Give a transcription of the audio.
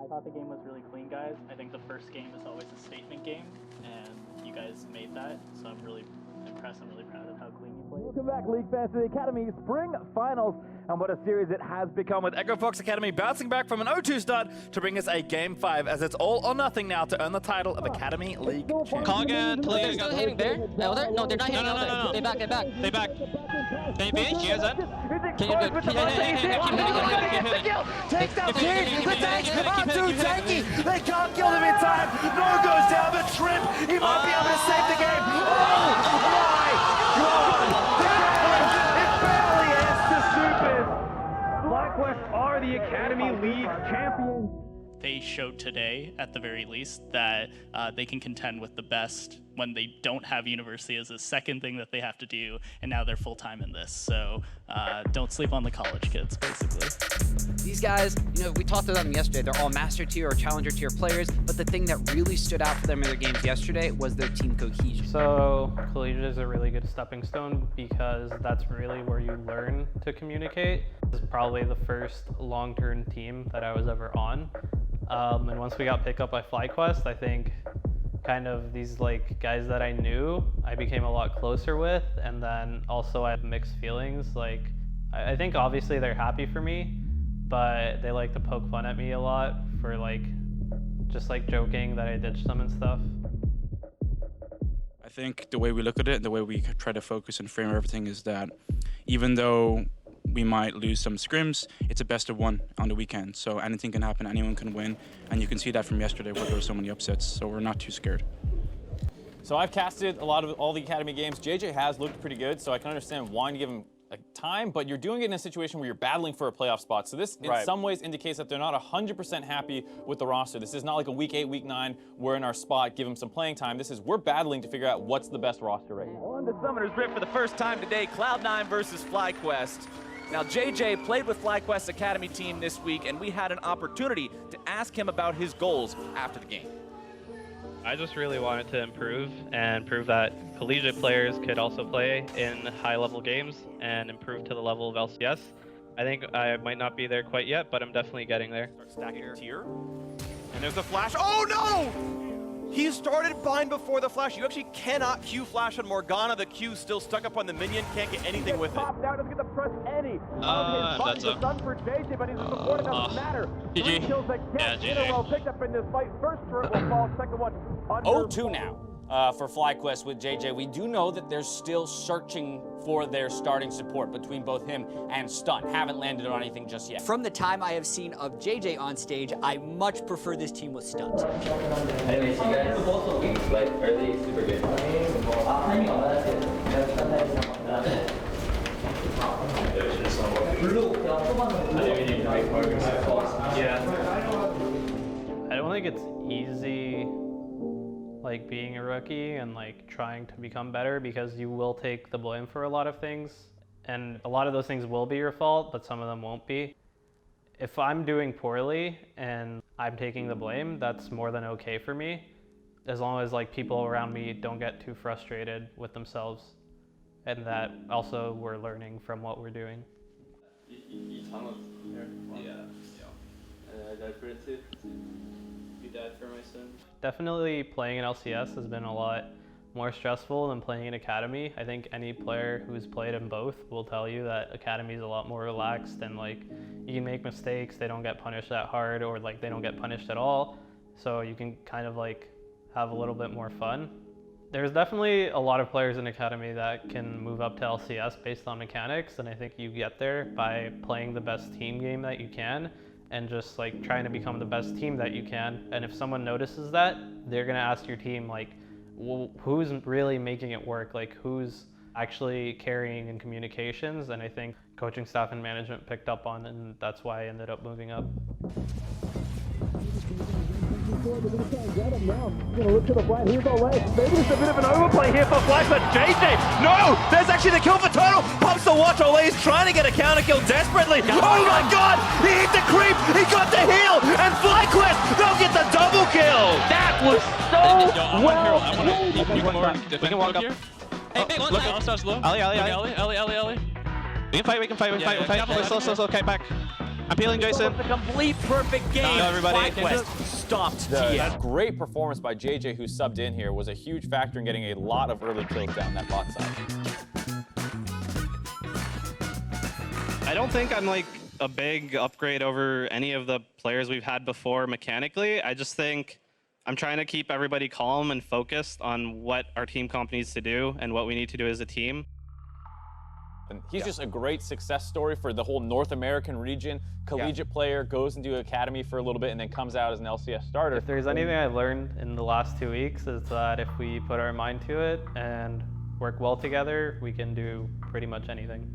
I thought the game was really clean, guys. I think the first game is always a statement game, and you guys made that, so I'm really impressed. I'm really proud of how clean you played. Welcome back, League fans, to the Academy Spring Finals, and what a series it has become, with Echo Fox Academy bouncing back from an 0-2 start to bring us a Game 5, as it's all or nothing now to earn the title of Academy League champion. Collegiate, They're still hitting there? Elder? No, they're not hitting Elder. No. They back, they back. They back. Can you finish? You guys up? Can you do it? Takes down King, the tank, R2 tanky, they can't kill him in time, no goes down the trip, he might be able to save the game. Oh my God, it barely ends the Supers. Flyquest are the Academy League champions. They showed today, at the very least, that they can contend with the best when they don't have university as a second thing that they have to do, and now they're full-time in this. So don't sleep on the college kids, basically. These guys, you know, we talked to them yesterday. They're all master tier or challenger tier players, but the thing that really stood out for them in their games yesterday was their team cohesion. So Collegiate is a really good stepping stone because that's really where you learn to communicate. It's probably the first long-term team that I was ever on. And once we got picked up by Flyquest, I think kind of these like guys that I knew, I became a lot closer with, and then also I have mixed feelings. Like, I think obviously they're happy for me, but they like to poke fun at me a lot for like, just like joking that I ditched them and stuff. I think the way we look at it, the way we try to focus and frame everything is that even though we might lose some scrims, it's a best of one on the weekend. So anything can happen, anyone can win. And you can see that from yesterday where there were so many upsets. So we're not too scared. So I've casted a lot of all the Academy games. JJ has looked pretty good, so I can understand wanting to give him time, but you're doing it in a situation where you're battling for a playoff spot. So this, in some ways, indicates that they're not 100% happy with the roster. This is not like a week 8, week 9, we're in our spot, give them some playing time. This is, we're battling to figure out what's the best roster right now. On the Summoner's Rift for the first time today, Cloud9 versus Flyquest. Now, JJ played with Flyquest's Academy team this week, and we had an opportunity to ask him about his goals after the game. I just really wanted to improve and prove that collegiate players could also play in high-level games and improve to the level of LCS. I think I might not be there quite yet, but I'm definitely getting there. Stacking tier. And there's the flash. Oh no! He started fine before the flash. You actually cannot Q flash on Morgana. The Q still stuck up on the minion. Can't get anything with it. Popped out. Doesn't get to press any. That's a... done for JJ, but he's supporting doesn't matter. GG. 3 kills again in a row picked up in this fight. First turret will fall. Second one under. 0-2 now for Flyquest with JJ. We do know that they're still searching for their starting support between both him and Stun. Haven't landed on anything just yet. From the time I have seen of JJ on stage, I much prefer this team with Stunt. Anyways, you guys are also weak, but early super good. I don't think it's easy like being a rookie and like trying to become better, because you will take the blame for a lot of things, and a lot of those things will be your fault, but some of them won't be. If I'm doing poorly and I'm taking the blame, that's more than okay for me, as long as like people around me don't get too frustrated with themselves, and that also we're learning from what we're doing. I died for it too. You died for my sins. Definitely playing in LCS has been a lot more stressful than playing in Academy. I think any player who's played in both will tell you that Academy is a lot more relaxed, and like you can make mistakes, they don't get punished that hard, or like they don't get punished at all. So you can kind of like have a little bit more fun. There's definitely a lot of players in Academy that can move up to LCS based on mechanics, and I think you get there by playing the best team game that you can and just like trying to become the best team that you can. And if someone notices that, they're gonna ask your team like, well, who's really making it work? Like who's actually carrying in communications? And I think coaching staff and management picked up on it, and that's why I ended up moving up. Gonna look to the flat, here's away. Maybe it's a bit of an overplay here for Flash, but JJ, no! There's actually the kill for Total. Pops the watch away, he's trying to get a counter kill desperately. Oh my god! He hit the creep, he got the heal, and Flyquest, they'll get the double kill! That was so well. We can walk up here. Hey, big one. Look, All-Star's low. Ali. We can fight, we can fight. Slow, okay, back. I'm peeling Jason. It's a complete perfect game. Go, everybody. Flyquest stopped That great performance by JJ, who subbed in here, was a huge factor in getting a lot of early kills down that bot side. I don't think I'm like a big upgrade over any of the players we've had before mechanically. I just think I'm trying to keep everybody calm and focused on what our team comp needs to do and what we need to do as a team. And he's just a great success story for the whole North American region. Collegiate player, goes into academy for a little bit and then comes out as an LCS starter. If there's anything I learned in the last 2 weeks is that if we put our mind to it and work well together, we can do pretty much anything.